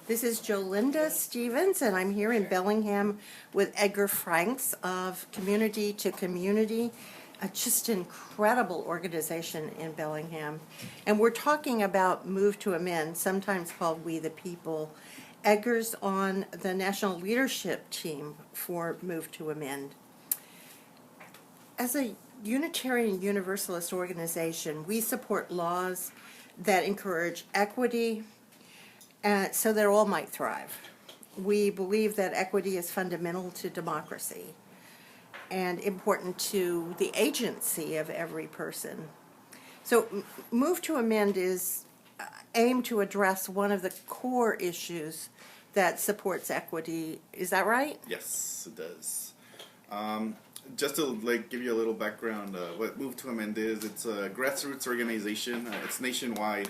This is Jolinda Stevens, and I'm here in Bellingham with Edgar Franks of Community to Community, a just incredible organization in Bellingham. And we're talking about Move to Amend, sometimes called We the People. Edgar's on the national leadership team for Move to Amend. As a Unitarian Universalist organization, we support laws that encourage equity, so that all might thrive. We believe that equity is fundamental to democracy and important to the agency of every person. So Move to Amend is aimed to address one of the core issues that supports equity. Is that right? Yes, it does. Just to give you a little background, what Move to Amend is, it's a grassroots organization. It's nationwide.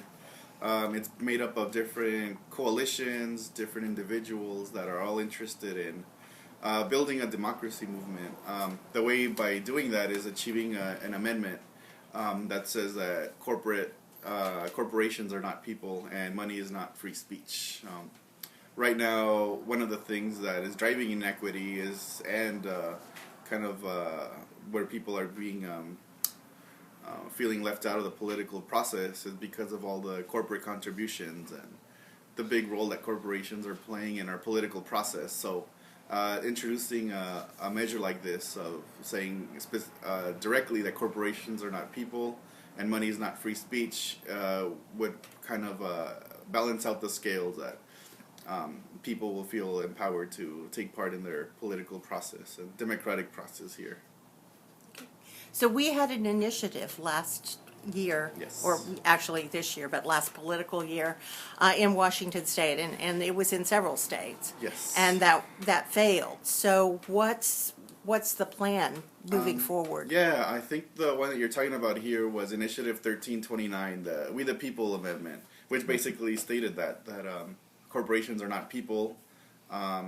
It's made up of different coalitions, different individuals that are all interested in building a democracy movement. The way by doing that is achieving an amendment that says that corporations are not people and money is not free speech. Right now, one of the things that is driving inequity is where people are being feeling left out of the political process is because of all the corporate contributions and the big role that corporations are playing in our political process. So introducing a measure like this of saying directly that corporations are not people and money is not free speech would balance out the scales that people will feel empowered to take part in their political process and democratic process here. So we had an initiative last year, Yes. or actually this year, but last political year, in Washington State, and it was in several states. Yes. And that failed. So what's the plan moving forward? Yeah, I think the one that you're talking about here was Initiative 1329, the We the People Amendment, which basically stated that corporations are not people,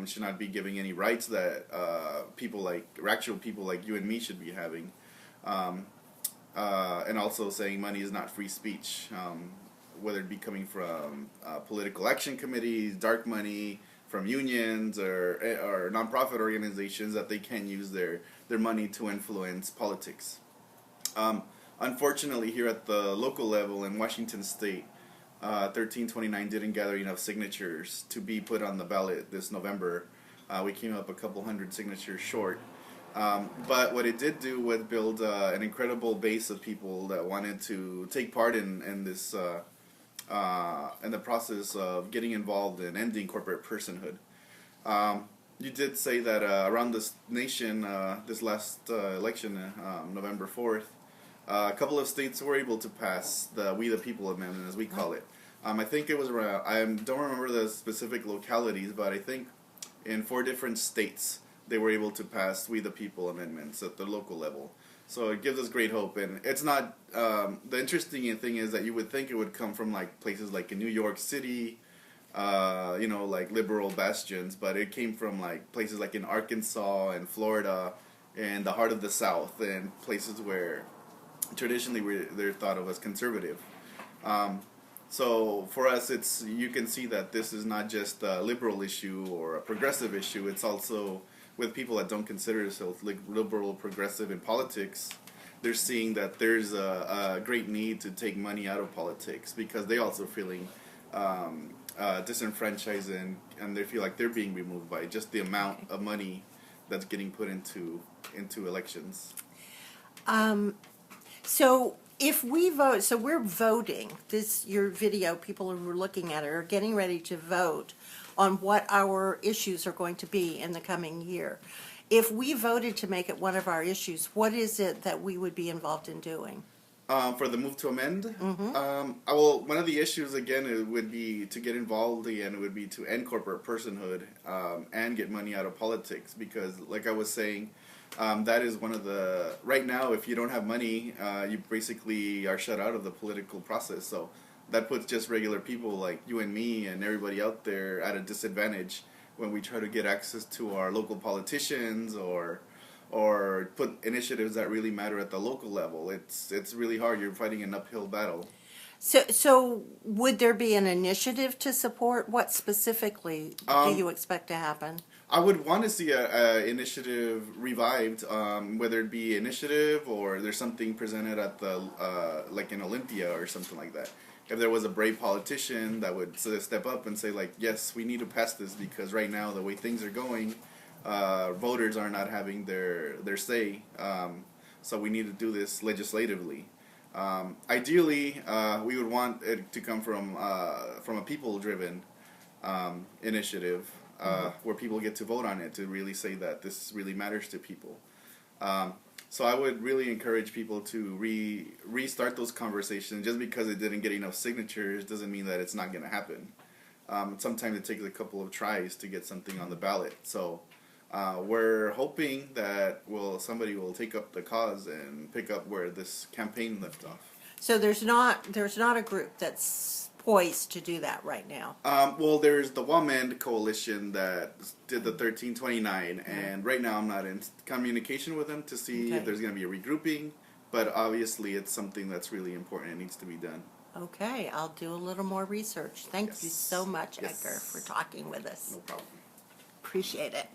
should not be giving any rights that actual people like you and me should be having. And also saying money is not free speech, whether it be coming from political action committees, dark money, from unions or nonprofit organizations, that they can use their money to influence politics. Unfortunately, here at the local level in Washington State, 1329 didn't gather enough signatures to be put on the ballot this November. We came up a couple hundred signatures short. But what it did do was build an incredible base of people that wanted to take part in this in the process of getting involved in ending corporate personhood. You did say that around this nation, this last election, November 4th, a couple of states were able to pass the We the People Amendment, as we call it. I think it was around, I don't remember the specific localities, but I think in 4 different states they were able to pass We the People amendments at the local level. So it gives us great hope. And it's not, the interesting thing is that you would think it would come from places like in New York City, liberal bastions, but it came from places like in Arkansas and Florida and the heart of the South, and places where traditionally they're thought of as conservative. So for us, you can see that this is not just a liberal issue or a progressive issue. It's also with people that don't consider themselves liberal, progressive in politics. They're seeing that there's a great need to take money out of politics because they also feeling disenfranchised and they feel like they're being removed by just the amount of money that's getting put into elections. So if we vote, so we're voting, your video, people who are looking at it are getting ready to vote on what our issues are going to be in the coming year. If we voted to make it one of our issues, what is it that we would be involved in doing? For the Move to Amend? Mm-hmm. One of the issues, again, it would be to get involved, and it would be to end corporate personhood and get money out of politics, because, like I was saying, that is one of the... Right now, if you don't have money, you basically are shut out of the political process, so that puts just regular people like you and me and everybody out there at a disadvantage when we try to get access to our local politicians or put initiatives that really matter at the local level. It's really hard. You're fighting an uphill battle. So would there be an initiative to support? What specifically do you expect to happen? I would want to see a initiative revived, whether it be initiative or there's something presented at the like in Olympia or something like that. If there was a brave politician that would sort of step up and say like, yes, we need to pass this because right now the way things are going, voters are not having their say. So we need to do this legislatively. Ideally, we would want it to come from a people-driven initiative where people get to vote on it to really say that this really matters to people. So I would really encourage people to restart those conversations. Just because it didn't get enough signatures doesn't mean that it's not going to happen. Sometimes it takes a couple of tries to get something on the ballot. So we're hoping that somebody will take up the cause and pick up where this campaign left off. So there's not a group that's poised to do that right now. Well, there's the WAMEND coalition that did the 1329, and right now I'm not in communication with them to see if there's going to be a regrouping, but obviously it's something that's really important and needs to be done. Okay, I'll do a little more research. Thank you so much, Yes. Edgar, for talking with us. No problem. Appreciate it.